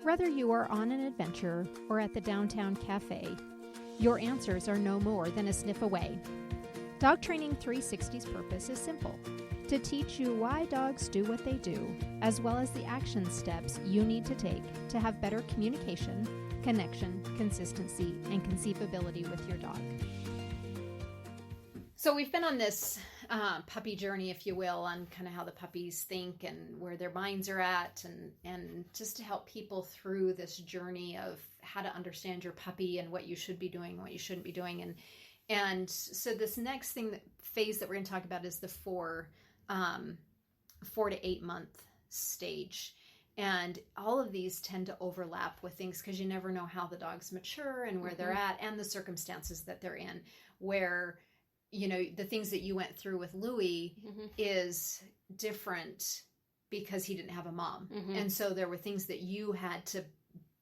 Whether you are on an adventure or at the downtown cafe, your answers are no more than a sniff away. Dog Training 360's purpose is simple: to teach you why dogs do what they do, as well as the action steps you need to take to have better communication, connection, consistency, and conceivability with your dog. So we've been on this puppy journey, if you will, on kind of how the puppies think and where their minds are at, and just to help people through this journey of how to understand your puppy and what you should be doing and what you shouldn't be doing. And so this next phase that we're going to talk about is the 4 to 8 month stage. And all of these tend to overlap with things because you never know how the dogs mature and where they're at and the circumstances that they're in, where, you know, the things that you went through with Louis is different because he didn't have a mom. And so there were things that you had to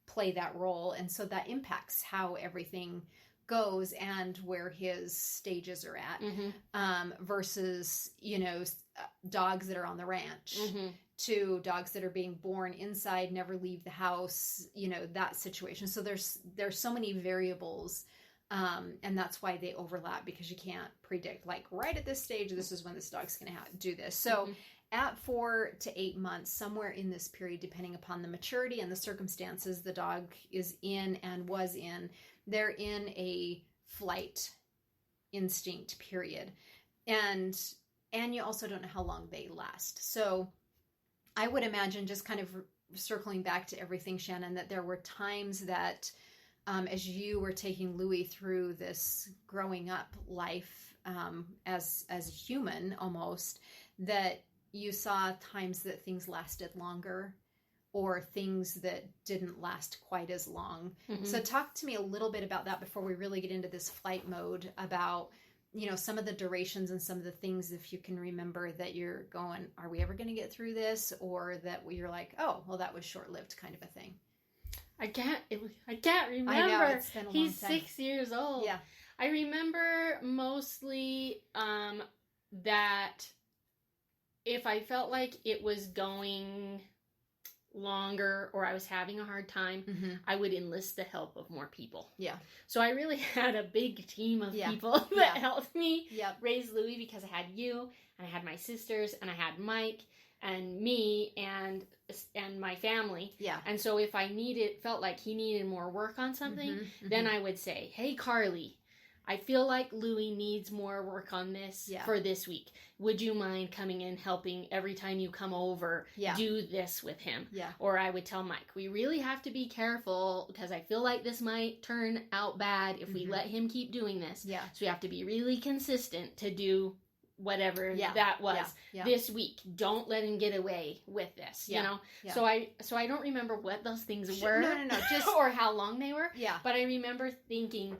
play that role. And so that impacts how everything goes and where his stages are at, versus, you know, dogs that are on the ranch to dogs that are being born inside, never leave the house, you know, that situation. So there's so many variables. And that's why they overlap, because you can't predict, like, right at this stage, this is when this dog's going to do this. So at 4 to 8 months, somewhere in this period, depending upon the maturity and the circumstances the dog is in and was in, they're in a flight instinct period. And you also don't know how long they last. So I would imagine, just kind of circling back to everything, Shannon, that there were times that as you were taking Louis through this growing up life, as a human almost, that you saw times that things lasted longer or things that didn't last quite as long. So talk to me a little bit about that before we really get into this flight mode, about, you know, some of the durations and some of the things, if you can remember, that you're going, are we ever going to get through this? Or that you're like, oh, well, that was short-lived kind of a thing. I can't remember. I know, it's been a long He's time. 6 years old. Yeah. I remember mostly that if I felt like it was going longer or I was having a hard time, I would enlist the help of more people. Yeah. So I really had a big team of people that helped me raise Louis, because I had you, and I had my sisters, and I had Mike, and me, and my family. Yeah. And so if I felt like he needed more work on something, then I would say, hey, Carly, I feel like Louis needs more work on this for this week. Would you mind coming in, helping every time you come over, do this with him? Yeah. Or I would tell Mike, we really have to be careful, because I feel like this might turn out bad if we let him keep doing this. Yeah. So we have to be really consistent to do whatever that was this week. Don't let him get away with this, you know? Yeah. So I don't remember what those things were. No, just or how long they were. Yeah. But I remember thinking,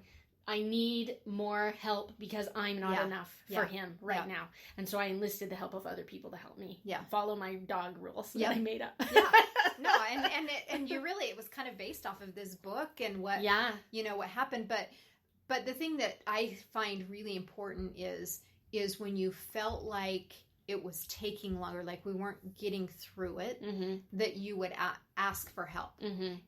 I need more help because I'm not enough for him right now. And so I enlisted the help of other people to help me follow my dog rules that I made up. Yeah. No, and you really, it was kind of based off of this book and what, you know, what happened. But the thing that I find really important is when you felt like it was taking longer, like we weren't getting through it, that you would ask for help.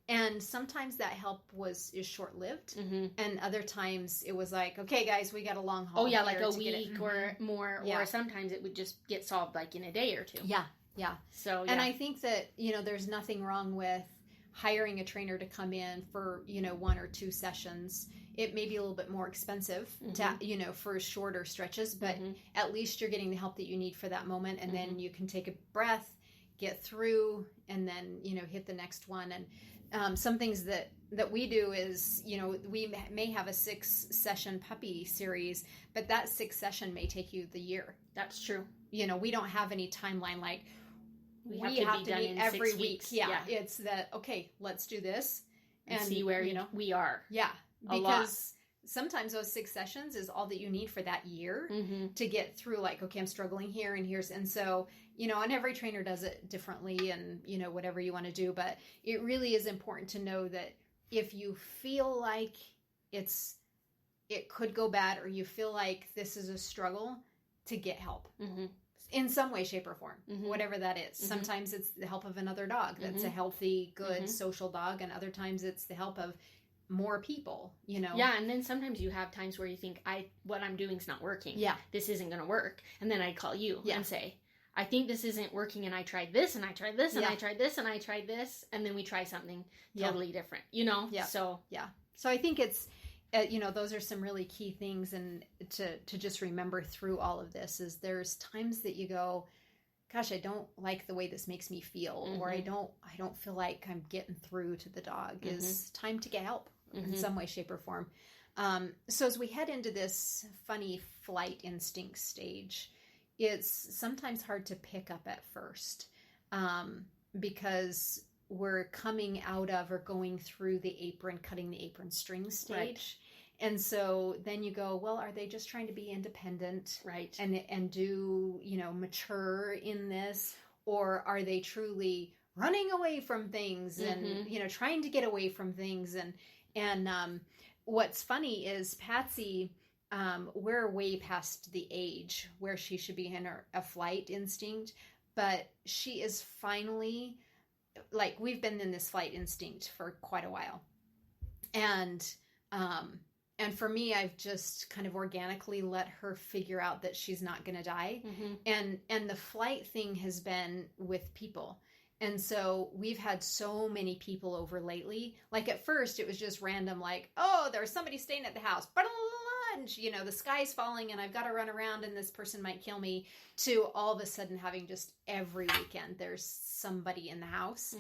And sometimes that help is short-lived, and other times it was like, okay, guys, we got a long haul. Oh yeah, like a week or more, or sometimes it would just get solved like in a day or two. Yeah. So and I think that, you know, there's nothing wrong with hiring a trainer to come in for, you know, 1 or 2 sessions. It may be a little bit more expensive to, you know, for shorter stretches, but at least you're getting the help that you need for that moment. And then you can take a breath, get through, and then, you know, hit the next one. And some things that we do is, you know, we may have a 6-session puppy series, but that 6th session may take you the year. That's true. You know, we don't have any timeline like we have to meet every week. Yeah. It's that, okay, let's do this and see where, you know, we are. Yeah. Because sometimes those 6 sessions is all that you need for that year to get through, like, okay, I'm struggling here and so, you know, and every trainer does it differently, and, you know, whatever you want to do. But it really is important to know that if you feel like it could go bad, or you feel like this is a struggle, to get help. in some way, shape, or form, Mm-hmm. whatever that is. Mm-hmm. Sometimes it's the help of another dog that's Mm-hmm. a healthy, good, Mm-hmm. social dog. And other times it's the help of more people, you know? Yeah, and then sometimes you have times where you think, what I'm doing is not working. Yeah. This isn't going to work. And then I call you Yeah. and say, I think this isn't working, and I tried this, and I tried this, and Yeah. I tried this, and I tried this, and then we try something Yeah. totally different, you know? Yeah. So, So I think it's, you know, those are some really key things, and to just remember through all of this is there's times that you go, gosh, I don't like the way this makes me feel, or I don't feel like I'm getting through to the dog. Is time to get help in some way, shape, or form. So as we head into this funny flight instinct stage, it's sometimes hard to pick up at first, because we're coming out of or going through the apron, cutting the apron string stage. Right. And so then you go, well, are they just trying to be independent, right. and do, you know, mature in this, or are they truly running away from things and, you know, trying to get away from things? And what's funny is Patsy, we're way past the age where she should be in a flight instinct, but she is finally, like, we've been in this flight instinct for quite a while. And for me, I've just kind of organically let her figure out that she's not going to die. And the flight thing has been with people. And so we've had so many people over lately. Like at first it was just random, like, oh, there's somebody staying at the house. And, you know, the sky's falling and I've got to run around and this person might kill me, to all of a sudden having just every weekend there's somebody in the house.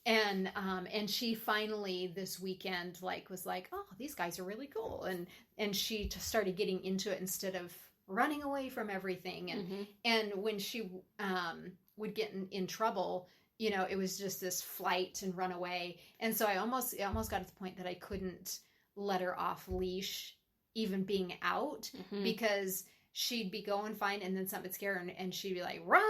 And she finally this weekend was like, oh, these guys are really cool. And she started getting into it instead of running away from everything. And when she would get in trouble, you know, it was just this flight and run away. And so it almost got to the point that I couldn't let her off leash, even being out, because she'd be going fine and then something would scare her and she'd be like, run,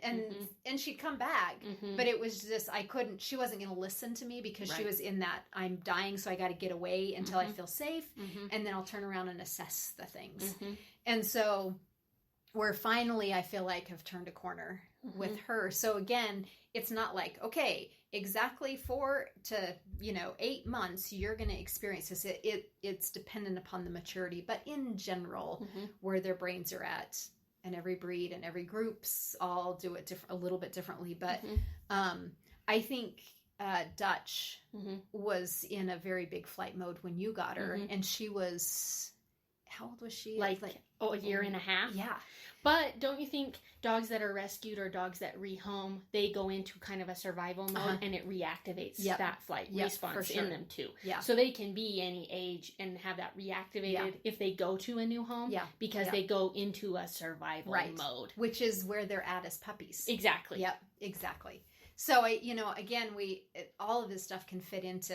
and she'd come back. But it was just, she wasn't going to listen to me because she was in that, I'm dying, so I got to get away until I feel safe, and then I'll turn around and assess the things. And so we're finally, I feel like, have turned a corner with her. So again, it's not like, okay, exactly 4 to 8 months you're going to experience this. It's dependent upon the maturity, but in general, where their brains are at, and every breed and every groups all do it a little bit differently. But I think Dutch was in a very big flight mode when you got her, and she was, how old was she? Like a year and a half. Yeah. But don't you think dogs that are rescued or dogs that rehome, they go into kind of a survival mode and it reactivates that flight response in them too. Yeah. So they can be any age and have that reactivated if they go to a new home because they go into a survival mode. Which is where they're at as puppies. Exactly. Yep, exactly. So again, all of this stuff can fit into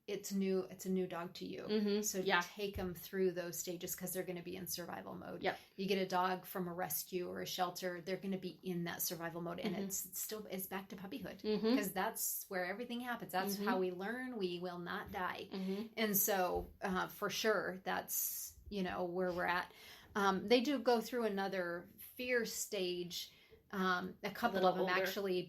it's a new dog to you. So take them through those stages because they're going to be in survival mode. Yep. You get a dog from a rescue or a shelter, they're going to be in that survival mode, and it's back to puppyhood because that's where everything happens. That's how we learn. We will not die. And so for sure, that's where we're at. They do go through another fear stage. A couple of them older, actually,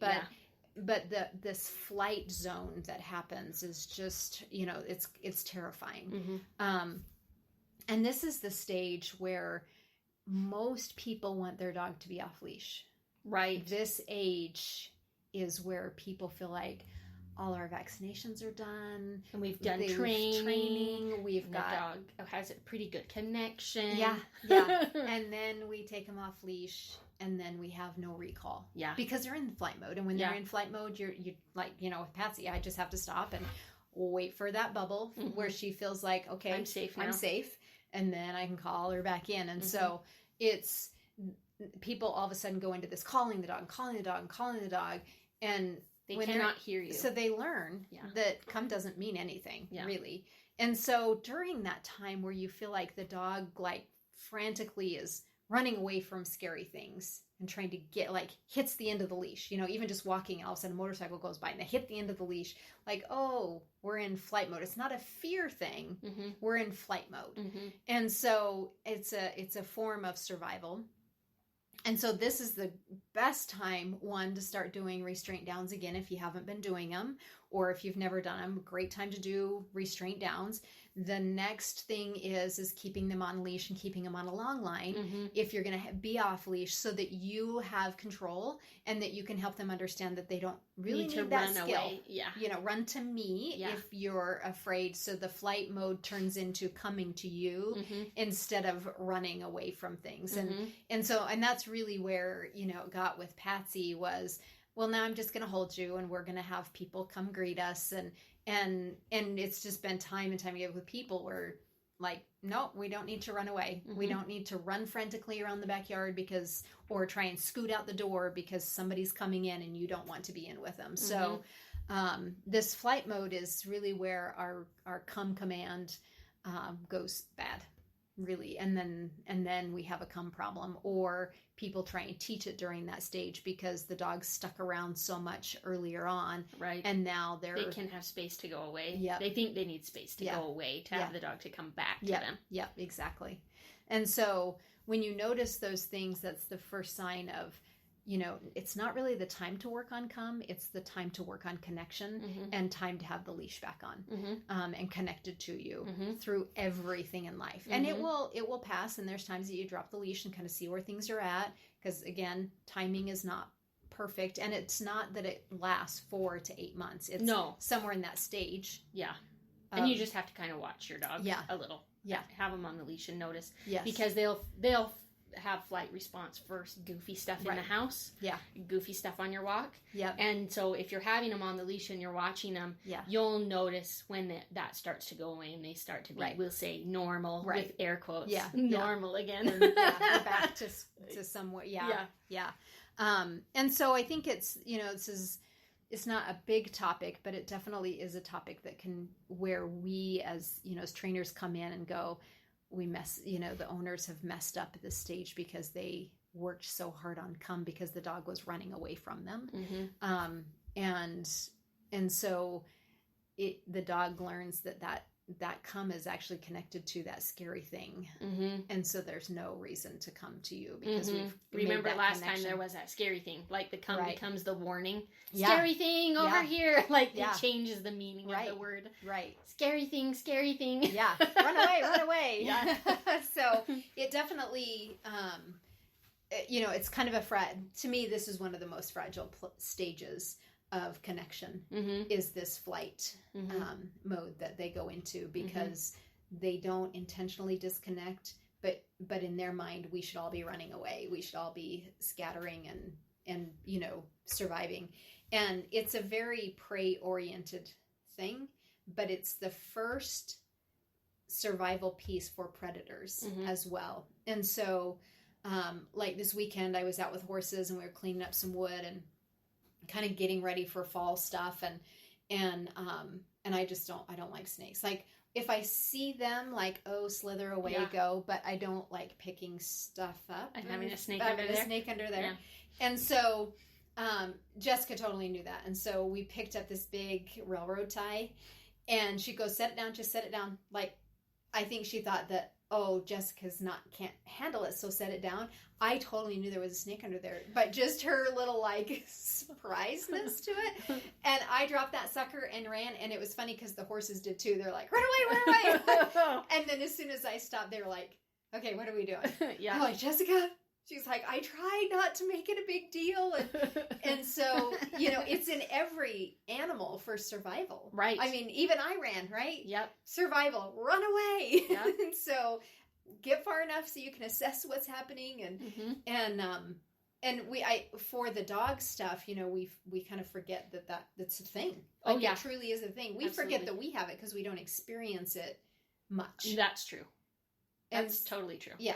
but this flight zone that happens is just it's terrifying. And this is the stage where most people want their dog to be off leash. Right. This age is where people feel like all our vaccinations are done, and we've done training. We've got the dog has a pretty good connection. Yeah. And then we take them off leash. And then we have no recall. Yeah. Because they're in flight mode. And when they're in flight mode, you're like, with Patsy, I just have to stop and wait for that bubble where she feels like, okay, I'm safe now. I'm safe. And then I can call her back in. And so it's people all of a sudden go into this calling the dog. And they cannot hear you. So they learn that come doesn't mean anything, really. And so during that time where you feel like the dog frantically is running away from scary things and trying to get hits the end of the leash, even just walking, all of a sudden a motorcycle goes by and they hit the end of the leash, oh, we're in flight mode. It's not a fear thing. We're in flight mode. And so it's a form of survival. And so this is the best time, one, to start doing restraint downs again if you haven't been doing them, or if you've never done them, great time to do restraint downs. The next thing is keeping them on leash and keeping them on a long line if you're going to be off leash, so that you have control and that you can help them understand that they don't really need that run skill. Away. Yeah. You know, run to me if you're afraid. So the flight mode turns into coming to you instead of running away from things. And that's really where, you know, it got with Patsy was, well, now I'm just going to hold you and we're going to have people come greet us. And it's just been time and time again with people where like, no, we don't need to run away. We don't need to run frantically around the backyard or try and scoot out the door because somebody's coming in and you don't want to be in with them. So this flight mode is really where our come command goes bad, really. And then we have a come problem, or people try and teach it during that stage because the dog's stuck around so much earlier on. Right. And now they can have space to go away. Yep. They think they need space to go away to have the dog to come back to them. Yep, exactly. And so when you notice those things, that's the first sign of, you know, it's not really the time to work on come, it's the time to work on connection and time to have the leash back on and connected to you through everything in life. And it will pass, and there's times that you drop the leash and kind of see where things are at, because again, timing is not perfect, and it's not that it lasts 4 to 8 months. It's somewhere in that stage. Yeah. And you just have to kind of watch your dog a little. Yeah. Have them on the leash and notice. Yes. Because they'll have flight response first, goofy stuff in the house, goofy stuff on your walk. And so if you're having them on the leash and you're watching them, you'll notice when that starts to go away and they start to be, we'll say normal with air quotes, normal again. And, we're back to somewhere. And so I think it's, you know, it's not a big topic, but it definitely is a topic that where we as, you know, as trainers come in and go, the owners have messed up at this stage because they worked so hard on come because the dog was running away from them. And so the dog learns that come is actually connected to that scary thing. And so there's no reason to come to you because remember last time there was that scary thing, like the come becomes the warning. Scary thing over here. Like it changes the meaning of the word. Right. Scary thing. Yeah. Run away. So it definitely, you know, it's kind of to me, this is one of the most fragile stages of connection is this flight mode that they go into, because they don't intentionally disconnect, but in their mind, we should all be running away. We should all be scattering and you know, surviving. And it's a very prey-oriented thing, but it's the first survival piece for predators as well. And so, like this weekend, I was out with horses and we were cleaning up some wood and kind of getting ready for fall stuff. And I don't like snakes. Like if I see them, like, slither away, go, but I don't like picking stuff up. And having a snake under there. Yeah. And so, Jessica totally knew that. And so we picked up this big railroad tie and she goes, set it down, just set it down. Like, I think she thought that, Jessica's can't handle it, so set it down. I totally knew there was a snake under there, but just her little like surpriseness to it. And I dropped that sucker and ran, and it was funny because the horses did too. They're like, run away. And then as soon as I stopped, they were like, okay, what are we doing? I'm like, Jessica. She's like, I tried not to make it a big deal. And so, you know, it's in every animal for survival. Right. I mean, even I ran, right? Yep. Survival, run away. Yep. And so get far enough so you can assess what's happening. And for the dog stuff, you know, we kind of forget that's a thing. Like, it truly is a thing. We forget that we have it because we don't experience it much. That's true. That's totally true. Yeah.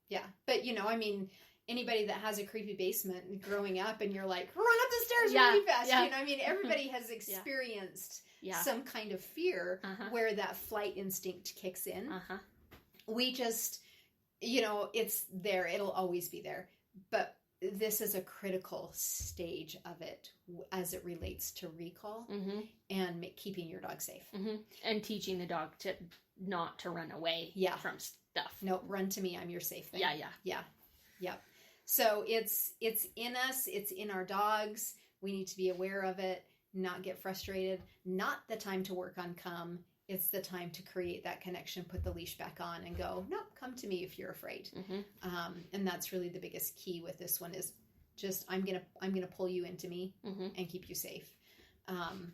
Yeah. But, you know, I mean, anybody that has a creepy basement growing up and you're like, run up the stairs really fast. Yeah. You know, I mean, everybody has experienced some kind of fear where that flight instinct kicks in. We just, you know, it's there. It'll always be there. But this is a critical stage of it as it relates to recall and keeping your dog safe. And teaching the dog to not to run away from stuff. No, run to me. I'm your safe thing. Yeah. So it's in us, it's in our dogs. We need to be aware of it, not get frustrated. Not the time to work on come. It's the time to create that connection, put the leash back on and go, nope, come to me if you're afraid. And that's really the biggest key with this one is just, I'm going to pull you into me and keep you safe. And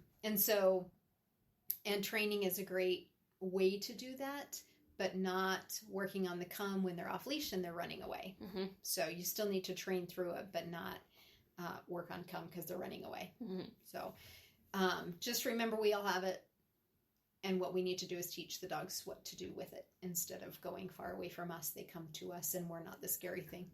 training is a great way to do that, but not working on the come when they're off leash and they're running away. So you still need to train through it, but not work on come because they're running away. So just remember we all have it. And what we need to do is teach the dogs what to do with it. Instead of going far away from us, they come to us and we're not the scary thing.